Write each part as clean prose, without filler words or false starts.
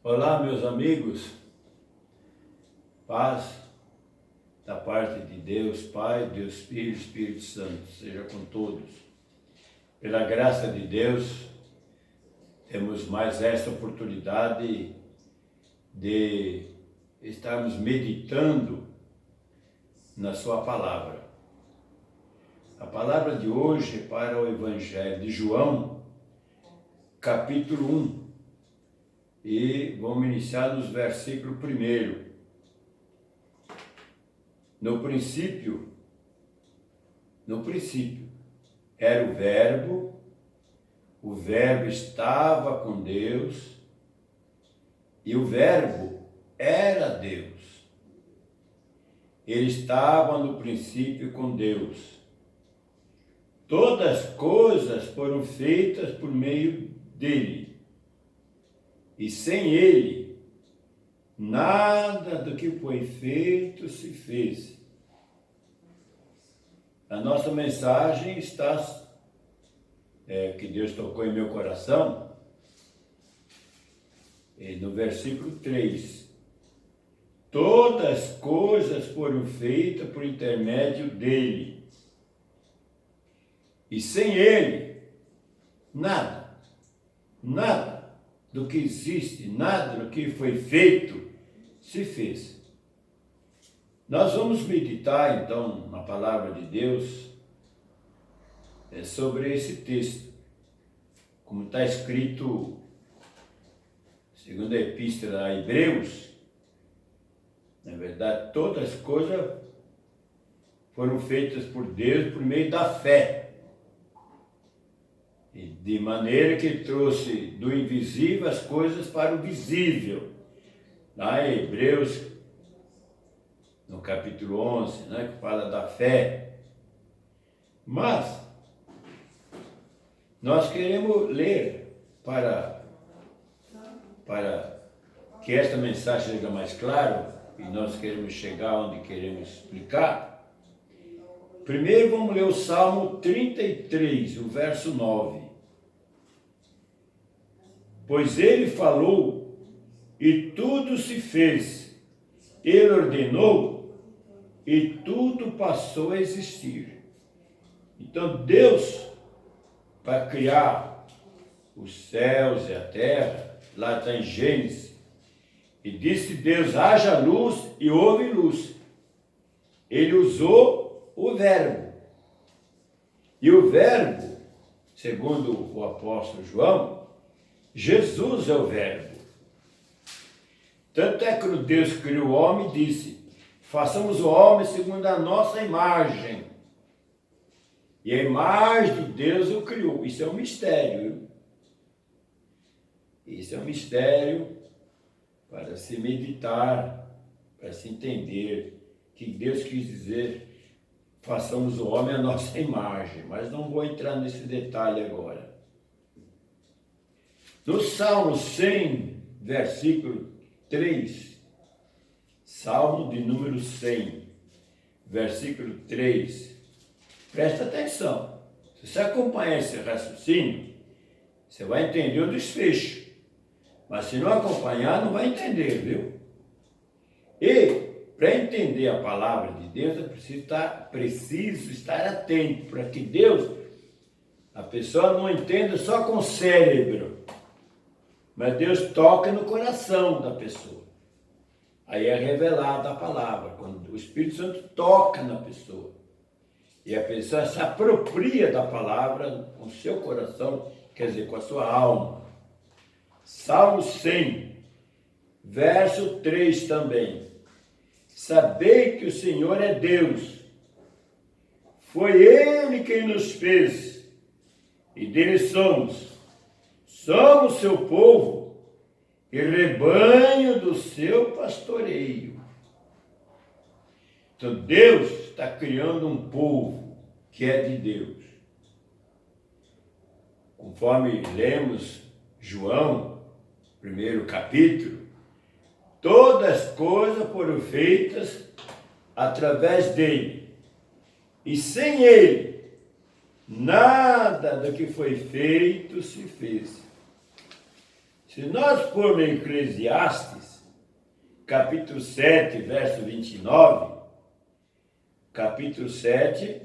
Olá, meus amigos, paz da parte de Deus Pai, Deus Filho, Espírito Santo, seja com todos. Pela graça de Deus, temos mais esta oportunidade de estarmos meditando na sua palavra. A palavra de hoje é para o Evangelho de João, capítulo 1. E vamos iniciar nos versículos 1. No princípio, era o verbo estava com Deus, e o verbo era Deus. Ele estava no princípio com Deus. Todas as coisas foram feitas por meio dele. E sem ele, nada do que foi feito se fez. A nossa mensagem está, que Deus tocou em meu coração, no versículo 3. Todas as coisas foram feitas por intermédio dele. E sem ele, nada do que existe, nada do que foi feito, se fez. Nós vamos meditar, então, na palavra de Deus, sobre esse texto. Como está escrito, segundo a Epístola a Hebreus, na verdade, todas as coisas foram feitas por Deus por meio da fé. E de maneira que ele trouxe do invisível as coisas para o visível. Lá em Hebreus, no capítulo 11, que fala da fé. Mas, nós queremos ler para que esta mensagem seja mais clara, e nós queremos chegar onde queremos explicar. Primeiro vamos ler o Salmo 33, o verso 9. Pois ele falou e tudo se fez. Ele ordenou e tudo passou a existir. Então Deus, para criar os céus e a terra, lá está em Gênesis, e disse Deus, haja luz e houve luz. Ele usou o verbo. E o verbo, segundo o apóstolo João, Jesus é o verbo. Tanto é que Deus criou o homem e disse, façamos o homem segundo a nossa imagem. E a imagem de Deus o criou. Isso é um mistério. Isso é um mistério para se meditar, para se entender que Deus quis dizer, façamos o homem à nossa imagem. Mas não vou entrar nesse detalhe agora. No Salmo 100, versículo 3, Salmo de número 100, versículo 3, presta atenção. Se você acompanhar esse raciocínio, você vai entender o desfecho. Mas se não acompanhar, não vai entender, viu? E, para entender a palavra de Deus, é preciso estar atento, para que Deus, a pessoa não entenda só com o cérebro, mas Deus toca no coração da pessoa. Aí é revelada a palavra, quando o Espírito Santo toca na pessoa. E a pessoa se apropria da palavra com o seu coração, quer dizer, com a sua alma. Salmo 100, verso 3 também. Sabei que o Senhor é Deus. Foi Ele quem nos fez, e dele somos. Somos seu povo e rebanho do seu pastoreio. Então Deus está criando um povo que é de Deus. Conforme lemos João, primeiro capítulo, todas as coisas foram feitas através dele. E sem ele, nada do que foi feito se fez. Se nós formos em Eclesiastes, capítulo 7, verso 29, capítulo 7,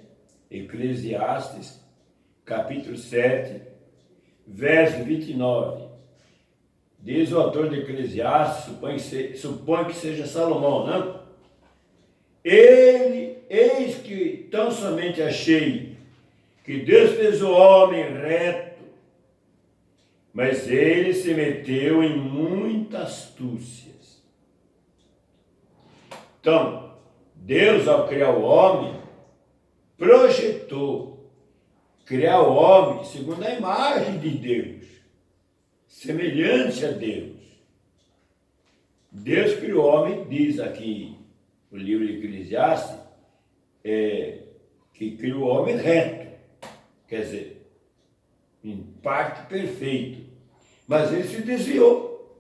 Eclesiastes, capítulo 7, verso 29. Diz o autor de Eclesiastes, supõe que seja Salomão, não? Eis que tão somente achei que Deus fez o homem reto, mas ele se meteu em muitas astúcias. Então, Deus, ao criar o homem, projetou criar o homem segundo a imagem de Deus, semelhante a Deus. Deus criou o homem, diz aqui o livro de Eclesiastes, que criou o homem reto, quer dizer, em parte perfeito, mas ele se desviou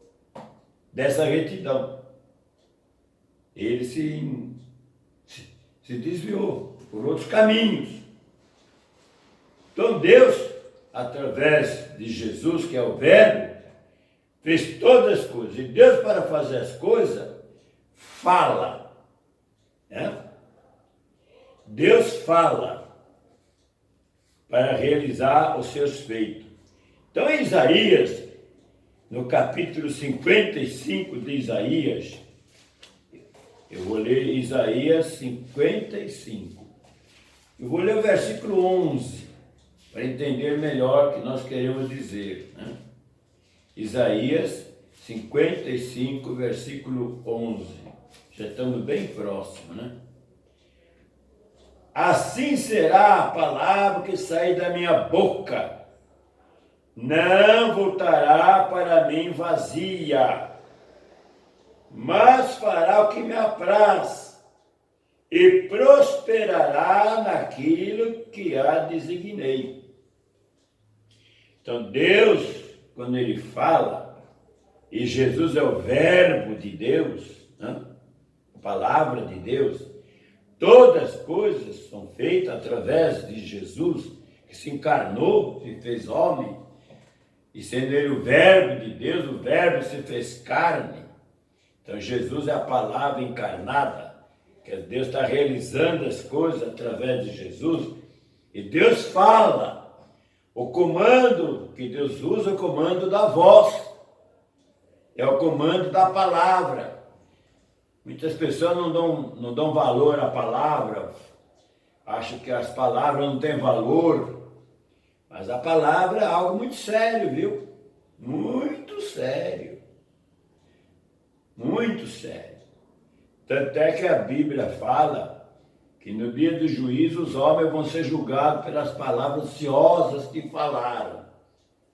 dessa retidão. Ele se desviou por outros caminhos. Então Deus, através de Jesus, que é o Verbo, fez todas as coisas. E Deus, para fazer as coisas, fala. Né? Deus fala para realizar os seus feitos. Então, em Isaías, no capítulo 55 de Isaías, eu vou ler Isaías 55. Eu vou ler o versículo 11, para entender melhor o que nós queremos dizer. Né? Isaías 55, versículo 11. Já estamos bem próximos, né? Assim será a palavra que sair da minha boca. Não voltará para mim vazia, mas fará o que me apraz e prosperará naquilo que a designei. Então Deus, quando Ele fala, e Jesus é o Verbo de Deus, né? A palavra de Deus, todas as coisas são feitas através de Jesus, que se encarnou, se fez homem, e sendo Ele o Verbo de Deus, o Verbo se fez carne. Então Jesus é a palavra encarnada, que Deus está realizando as coisas através de Jesus, e Deus fala. O comando que Deus usa é o comando da voz, é o comando da palavra. Muitas pessoas não dão valor à palavra, acham que as palavras não têm valor, mas a palavra é algo muito sério, viu? Muito sério. Muito sério. Tanto é que a Bíblia fala que no dia do juízo os homens vão ser julgados pelas palavras ociosas que falaram.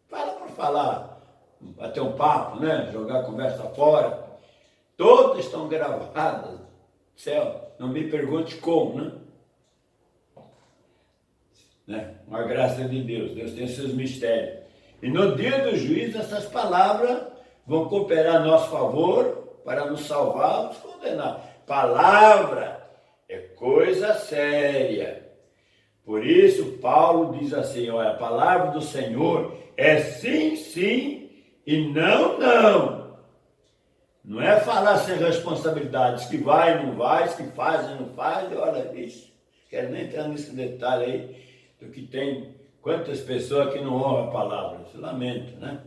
Fala por falar, bater um papo, né? Jogar a conversa fora. Todas estão gravadas. Céu, não me pergunte como, né? Uma graça de Deus. Deus tem seus mistérios. E no dia do juízo essas palavras vão cooperar a nosso favor para nos salvar, nos condenar. Palavra é coisa séria. Por isso Paulo diz assim, olha, a palavra do Senhor é sim, sim e não, não. Não é falar sem responsabilidade, que vai e não vai, que faz e não faz, e olha, bicho, quero nem entrar nesse detalhe aí, do que tem quantas pessoas que não honram a palavra, eu lamento, né?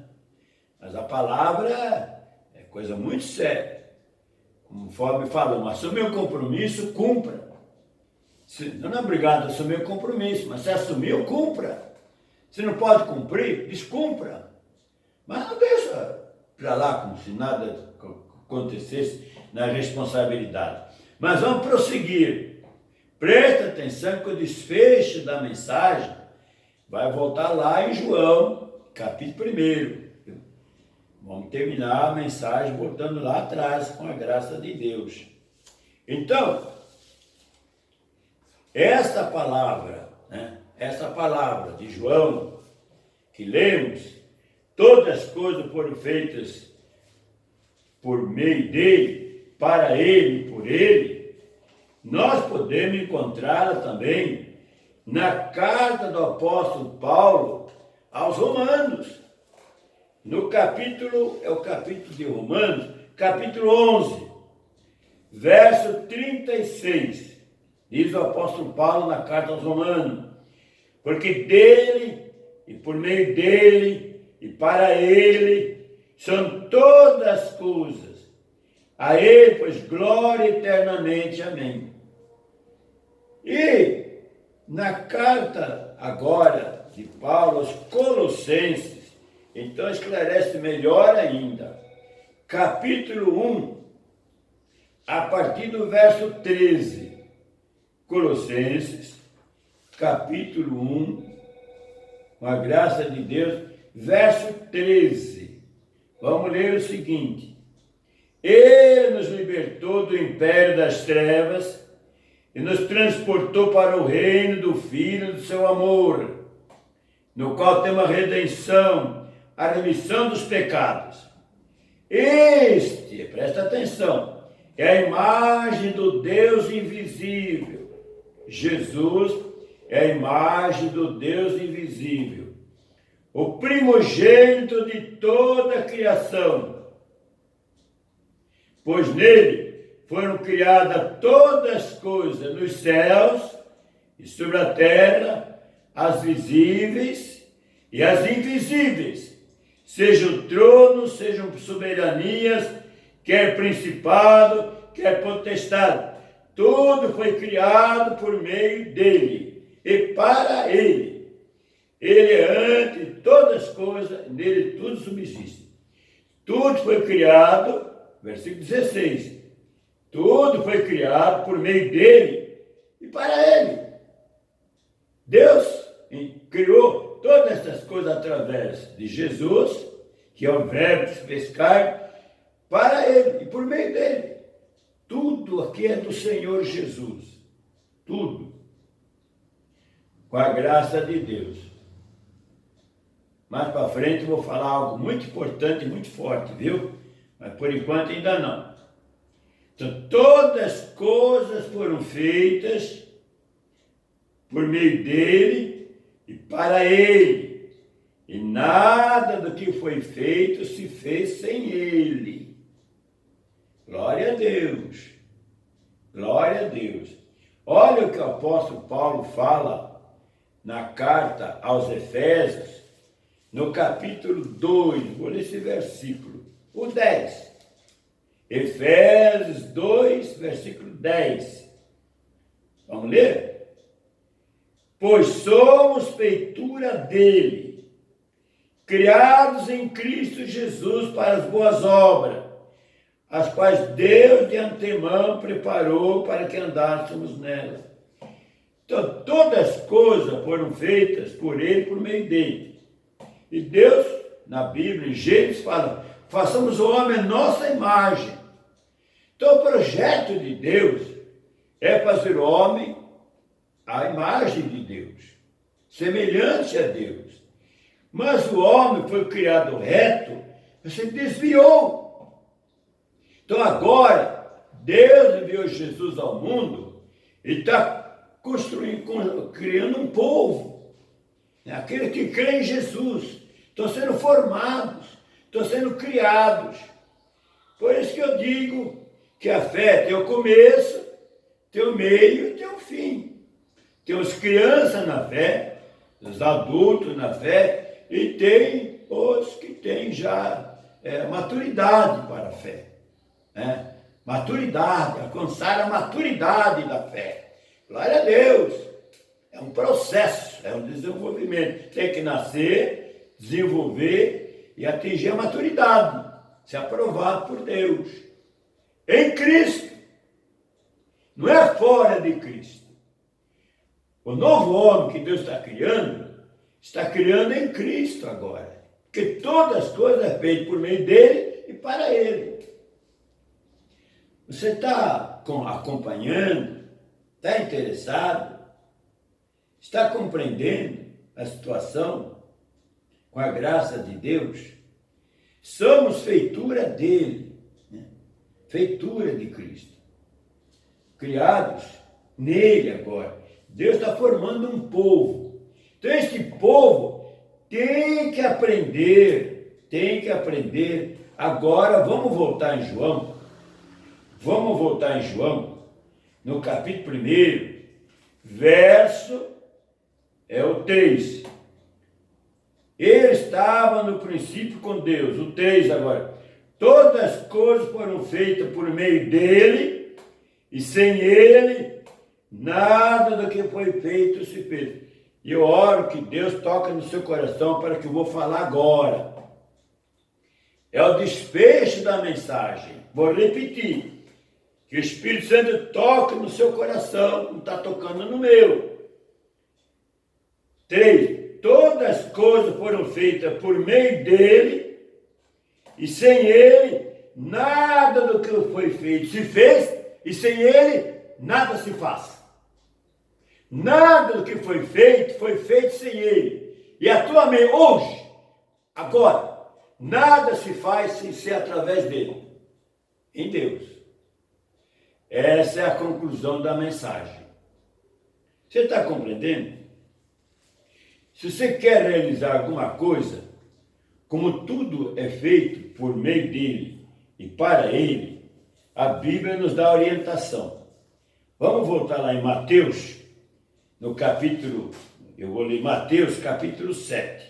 Mas a palavra é coisa muito séria. Conforme falamos, assumir um compromisso, cumpra. Não é obrigado a assumir o compromisso, mas se assumiu, cumpra. Se não pode cumprir, descumpra. Mas não deixa para lá como se nada acontecesse na responsabilidade. Mas vamos prosseguir. Presta atenção que o desfecho da mensagem vai voltar lá em João, capítulo 1. Vamos terminar a mensagem voltando lá atrás, com a graça de Deus. Então, esta palavra, né? Essa palavra de João, que lemos, todas as coisas foram feitas por meio dele, para ele e por ele, nós podemos encontrá-la também na carta do apóstolo Paulo aos Romanos. no capítulo, é o capítulo de Romanos, capítulo 11, verso 36, diz o apóstolo Paulo na carta aos Romanos, porque dele, e por meio dele, e para ele, são todas as coisas. A ele, pois, glória eternamente. Amém. E na carta agora de Paulo aos Colossenses, então esclarece melhor ainda, capítulo 1, a partir do verso 13. Colossenses, capítulo 1, com a graça de Deus, verso 13. Vamos ler o seguinte: Ele nos libertou do império das trevas e nos transportou para o reino do Filho do seu amor, no qual temos a redenção, a remissão dos pecados. Este, presta atenção, é a imagem do Deus invisível. Jesus é a imagem do Deus invisível, o primogênito de toda a criação, pois nele foram criadas todas as coisas nos céus e sobre a terra, as visíveis e as invisíveis, sejam tronos, sejam soberanias, quer principado, quer potestade. Tudo foi criado por meio dele e para ele. Ele é antes de todas as coisas, nele tudo subsiste. Tudo foi criado, versículo 16, tudo foi criado por meio dele e para ele. Deus criou todas essas coisas através de Jesus, que é o verbo que se fez carne, para ele e por meio dele. Tudo aqui é do Senhor Jesus. Tudo. Com a graça de Deus. Mais para frente eu vou falar algo muito importante e muito forte, viu? Mas por enquanto ainda não. Então, todas as coisas foram feitas por meio dele e para ele. E nada do que foi feito se fez sem ele. Glória a Deus. Glória a Deus. Olha o que o apóstolo Paulo fala na carta aos Efésios, no capítulo 2, vou ler esse versículo, o 10. Efésios 2, versículo 10. Vamos ler? Pois somos feitura dele, criados em Cristo Jesus para as boas obras, as quais Deus de antemão preparou para que andássemos nelas. Então, todas as coisas foram feitas por ele, por meio dele. E Deus, na Bíblia, em Gênesis, fala, façamos o homem a nossa imagem. Então, o projeto de Deus é fazer o homem à imagem de Deus, semelhante a Deus. Mas o homem foi criado reto, você desviou. Então agora, Deus enviou Jesus ao mundo e está criando um povo. Aqueles que creem em Jesus estão sendo formados, estão sendo criados. Por isso que eu digo que a fé tem o começo, tem o meio e tem o fim. Tem os crianças na fé, os adultos na fé, e tem os que têm já maturidade para a fé. Maturidade, alcançar a maturidade da fé. Glória a Deus. É um processo, é um desenvolvimento. Tem que nascer, desenvolver e atingir a maturidade. Ser aprovado por Deus. Em Cristo. Não é fora de Cristo. O novo homem que Deus está criando em Cristo agora. Porque todas as coisas é feito por meio dele e para ele. Você está acompanhando? Está interessado? Está compreendendo a situação? Com a graça de Deus? Somos feitura dele, né? Feitura de Cristo. Criados nele agora. Deus está formando um povo. Então, este povo tem que aprender tem que aprender. Agora, vamos voltar em João. Vamos voltar em João, no capítulo 1, verso é o 3. Ele estava no princípio com Deus, o 3 agora. Todas as coisas foram feitas por meio dele, e sem ele, nada do que foi feito se fez. E eu oro que Deus toque no seu coração para que eu vou falar agora. É o desfecho da mensagem. Vou repetir. Que o Espírito Santo toque no seu coração, não está tocando no meu. 3. Todas as coisas foram feitas por meio dele, e sem ele, nada do que foi feito se fez, e sem ele, nada se faz. Nada do que foi feito sem ele. E atualmente, hoje, agora, nada se faz sem ser através dele. Em Deus. Essa é a conclusão da mensagem. Você está compreendendo? Se você quer realizar alguma coisa, como tudo é feito por meio dele e para ele, a Bíblia nos dá orientação. Vamos voltar lá em Mateus, no capítulo, eu vou ler Mateus capítulo 7.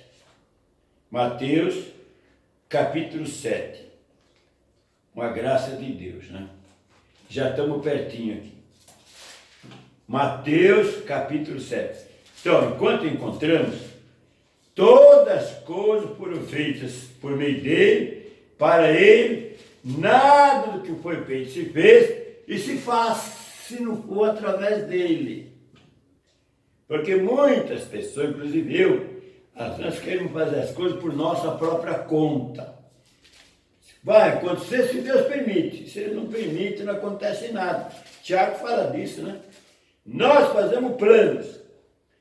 Mateus capítulo 7. Uma graça de Deus, né? Já estamos pertinho aqui. Mateus capítulo 7. Então, enquanto encontramos, todas as coisas foram feitas por meio dele, para ele, nada do que foi feito se fez e se faz, se não for através dele. Porque muitas pessoas, inclusive eu, nós queremos fazer as coisas por nossa própria conta. Vai acontecer se Deus permite. Se Ele não permite, não acontece nada. Tiago fala disso, né? Nós fazemos planos,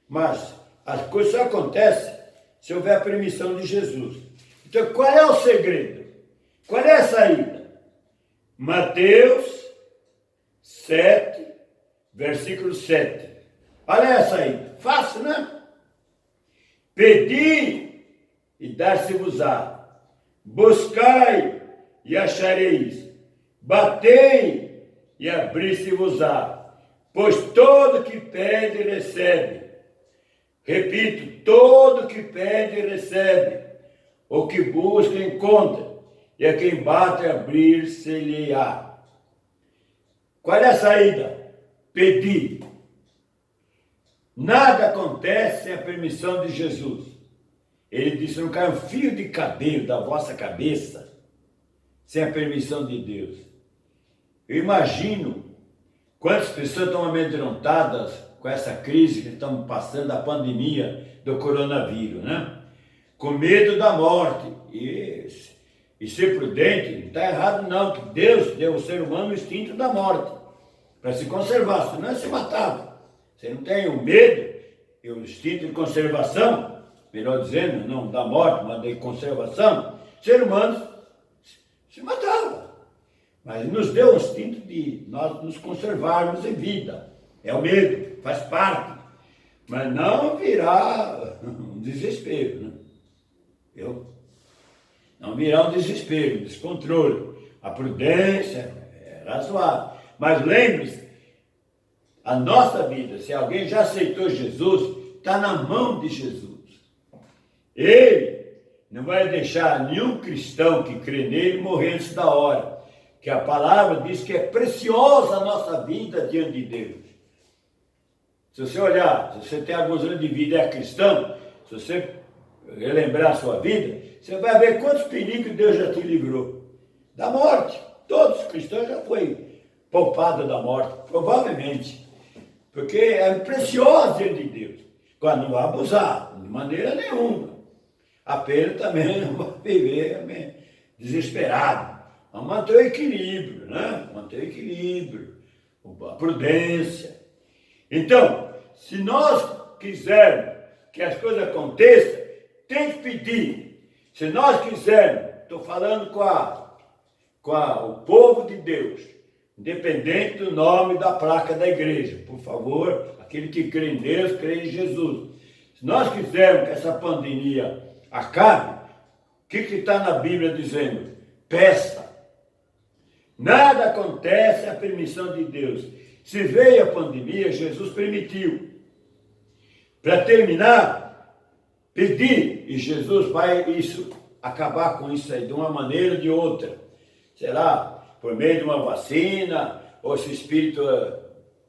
mas as coisas só acontecem se houver a permissão de Jesus. Então, qual é o segredo? Qual é a saída? Mateus 7, versículo 7. Olha a saída. Fácil, né? Pedi e dar-se-vos-á. Buscai e achareis, batei e abrir-se-vos-á, pois todo que pede recebe. Repito, todo que pede recebe, o que busca encontra, e a quem bate abrir-se-lhe-á. Qual é a saída? Pedir. Nada acontece sem a permissão de Jesus. Ele disse, não cai um fio de cabelo da vossa cabeça sem a permissão de Deus. Eu imagino quantas pessoas estão amedrontadas com essa crise que estamos passando, a pandemia do coronavírus, né? Com medo da morte. E ser prudente, não está errado não, que Deus deu ao ser humano o instinto da morte, para se conservar, senão se matava. Você não tem o medo e o instinto de conservação, melhor dizendo, não da morte, mas de conservação, o ser humano se matava. Mas nos deu o instinto de nós nos conservarmos em vida. É o medo, faz parte. Mas não virar um desespero, né? Não virar um desespero, um descontrole. A prudência é razoável. Mas lembre-se, a nossa vida, se alguém já aceitou Jesus, está na mão de Jesus. Ele não vai deixar nenhum cristão que crê nele morrer antes da hora. Que a palavra diz que é preciosa a nossa vida diante de Deus. Se você olhar, se você tem alguns anos de vida e é cristão, se você relembrar a sua vida, você vai ver quantos perigos Deus já te livrou. Da morte. Todos os cristãos já foi poupado da morte, provavelmente. Porque é preciosa diante de Deus. Agora, não vai abusar, de maneira nenhuma. Apenas também não vai viver desesperado. Vamos manter o equilíbrio, né? Manter o equilíbrio, a prudência. Então, se nós quisermos que as coisas aconteçam, tem que pedir. Se nós quisermos, estou falando com o povo de Deus, independente do nome da placa da igreja, por favor, aquele que crê em Deus, crê em Jesus. Se nós quisermos que essa pandemia acabe, O que está na Bíblia dizendo? Peça. Nada acontece à permissão de Deus. Se veio a pandemia, Jesus permitiu. Para terminar, pedir, e Jesus vai acabar com isso aí de uma maneira ou de outra. Será por meio de uma vacina, ou esse Espírito,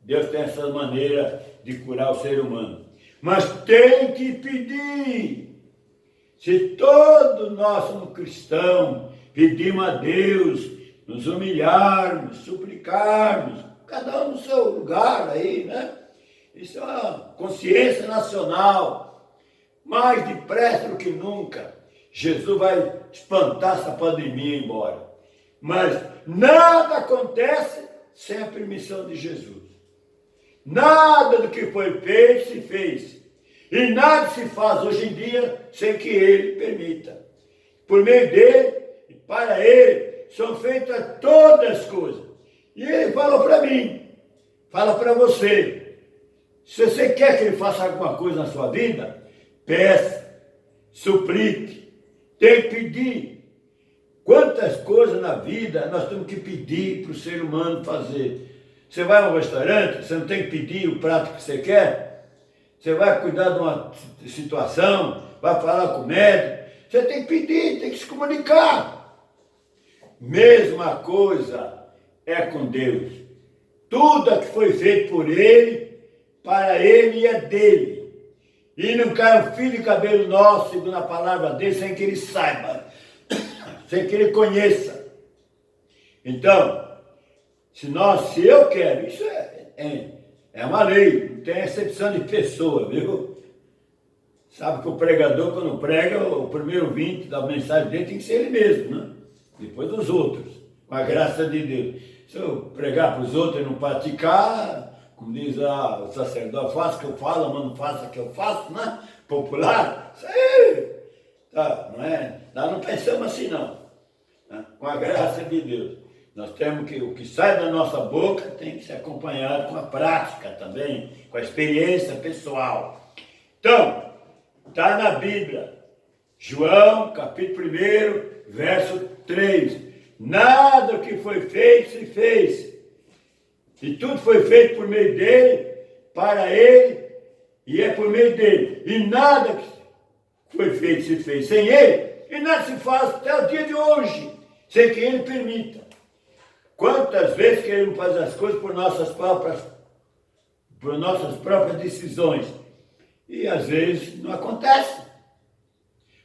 Deus tem essa maneira de curar o ser humano. Mas tem que pedir. Se todos nós somos cristãos, pedimos a Deus, nos humilharmos, suplicarmos, cada um no seu lugar aí, né? Isso é uma consciência nacional. Mais depressa do que nunca, Jesus vai espantar essa pandemia embora. Mas nada acontece sem a permissão de Jesus. Nada do que foi feito se fez. E nada se faz hoje em dia sem que Ele permita. Por meio dele e para Ele são feitas todas as coisas. E Ele falou para mim, fala para você. Se você quer que Ele faça alguma coisa na sua vida, peça, suplique, tem que pedir. Quantas coisas na vida nós temos que pedir para o ser humano fazer. Você vai a um restaurante, você não tem que pedir o prato que você quer. Você vai cuidar de uma situação, vai falar com o médico. Você tem que pedir, tem que se comunicar. Mesma coisa é com Deus. Tudo que foi feito por Ele, para Ele e é dele. E não cai um fio de cabelo nosso, segundo a palavra dele, sem que Ele saiba, sem que Ele conheça. Então, se eu quero, isso é uma lei, não tem exceção de pessoa, viu? Sabe que o pregador, quando prega, o primeiro 20 da mensagem dele tem que ser ele mesmo, né? Depois dos outros, com a graça de Deus. Se eu pregar para os outros e não praticar, como diz o sacerdote, faça o que eu falo, mas não faça o que eu faço, né? Popular, isso aí, tá, não é? Nós não pensamos assim, não. Né? Com a graça de Deus. Nós temos que, o que sai da nossa boca tem que ser acompanhado com a prática também, com a experiência pessoal. Então, está na Bíblia, João, capítulo 1, verso 3. Nada que foi feito se fez. E tudo foi feito por meio dele, para ele, e é por meio dele. E nada que foi feito se fez sem ele, e nada se faz até o dia de hoje, sem que ele permita. Quantas vezes queremos fazer as coisas por nossas próprias decisões? E às vezes não acontece.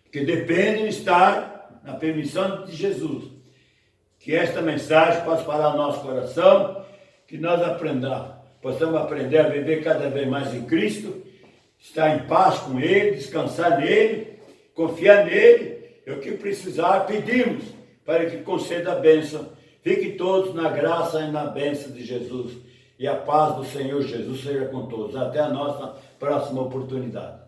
Porque depende de estar na permissão de Jesus. Que esta mensagem possa falar no nosso coração, que nós possamos aprender a viver cada vez mais em Cristo, estar em paz com Ele, descansar nele, confiar nele, e o que precisar, pedimos para que conceda a bênção. Fiquem todos na graça e na bênção de Jesus. E a paz do Senhor Jesus seja com todos. Até a nossa próxima oportunidade.